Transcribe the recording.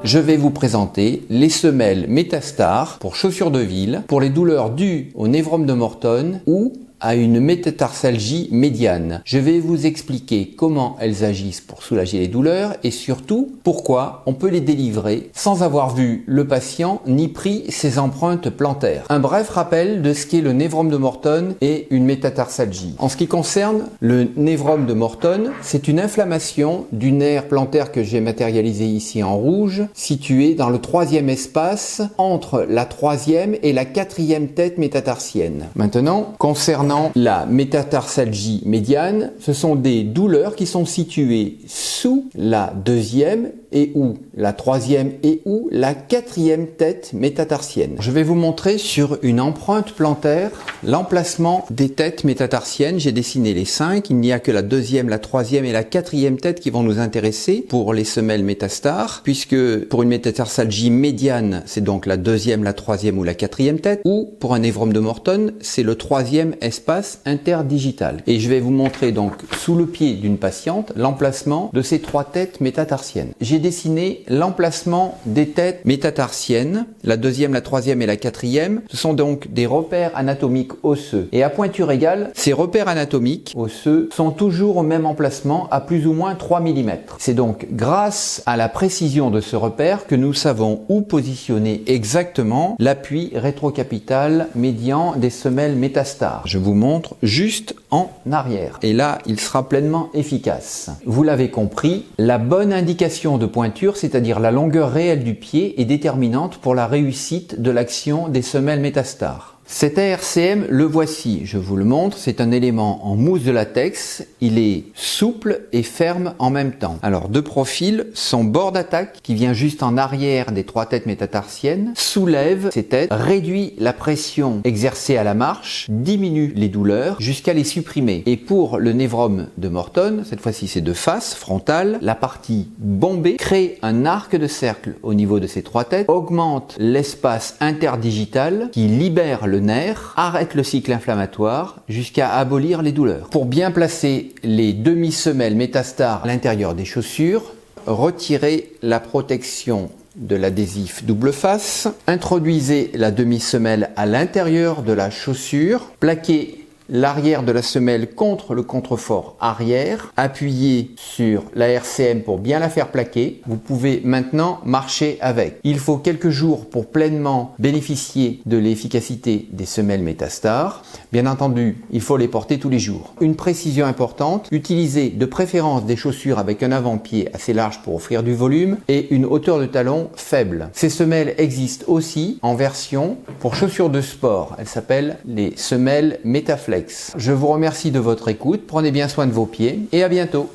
je vais vous présenter les semelles Metastar pour chaussures de ville, pour les douleurs dues au névrome de Morton ou à une métatarsalgie médiane. Je vais vous expliquer comment elles agissent pour soulager les douleurs et surtout pourquoi on peut les délivrer sans avoir vu le patient ni pris ses empreintes plantaires. Un bref rappel de ce qu'est le névrome de Morton et une métatarsalgie. En ce qui concerne le névrome de Morton, c'est une inflammation du nerf plantaire que j'ai matérialisé ici en rouge, situé dans le troisième espace entre la troisième et la quatrième tête métatarsienne. Maintenant, concernant la métatarsalgie médiane, ce sont des douleurs qui sont situées sous la deuxième et ou la troisième et ou la quatrième tête métatarsienne. Je vais vous montrer sur une empreinte plantaire l'emplacement des têtes métatarsiennes. J'ai dessiné les 5. Il n'y a que la deuxième, la troisième et la quatrième tête qui vont nous intéresser pour les semelles Metastar, puisque pour une métatarsalgie médiane, c'est donc la deuxième, la troisième ou la quatrième tête, ou pour un névrome de Morton, c'est le troisième espace interdigital. Et je vais vous montrer donc sous le pied d'une patiente l'emplacement de ces 3 têtes métatarsiennes. J'ai dessiné l'emplacement des têtes métatarsiennes, la deuxième, la troisième et la quatrième. Ce sont donc des repères anatomiques osseux. Et à pointure égale, ces repères anatomiques osseux sont toujours au même emplacement à plus ou moins 3 mm. C'est donc grâce à la précision de ce repère que nous savons où positionner exactement l'appui rétrocapital médian des semelles Metastar. Je vous montre juste en arrière. Et là, il sera pleinement efficace. Vous l'avez compris, la bonne indication de pointure, c'est-à-dire la longueur réelle du pied, est déterminante pour la réussite de l'action des semelles Metastar. Cet ARCM, le voici, je vous le montre, c'est un élément en mousse de latex, il est souple et ferme en même temps. Alors de profil, son bord d'attaque, qui vient juste en arrière des 3 têtes métatarsiennes, soulève ces têtes, réduit la pression exercée à la marche, diminue les douleurs jusqu'à les supprimer. Et pour le névrome de Morton, cette fois-ci c'est de face, frontale, la partie bombée crée un arc de cercle au niveau de ces 3 têtes, augmente l'espace interdigital qui libère le nerf, arrête le cycle inflammatoire jusqu'à abolir les douleurs. Pour bien placer les demi-semelles Metastar à l'intérieur des chaussures, retirez la protection de l'adhésif double face, introduisez la demi-semelle à l'intérieur de la chaussure, plaquez l'arrière de la semelle contre le contrefort arrière, appuyez sur la RCM pour bien la faire plaquer. Vous pouvez maintenant marcher avec. Il faut quelques jours pour pleinement bénéficier de l'efficacité des semelles Metastar. Bien entendu, il faut les porter tous les jours. Une précision importante, utilisez de préférence des chaussures avec un avant-pied assez large pour offrir du volume et une hauteur de talon faible. Ces semelles existent aussi en version pour chaussures de sport. Elles s'appellent les semelles Metaflex. Je vous remercie de votre écoute, prenez bien soin de vos pieds et à bientôt.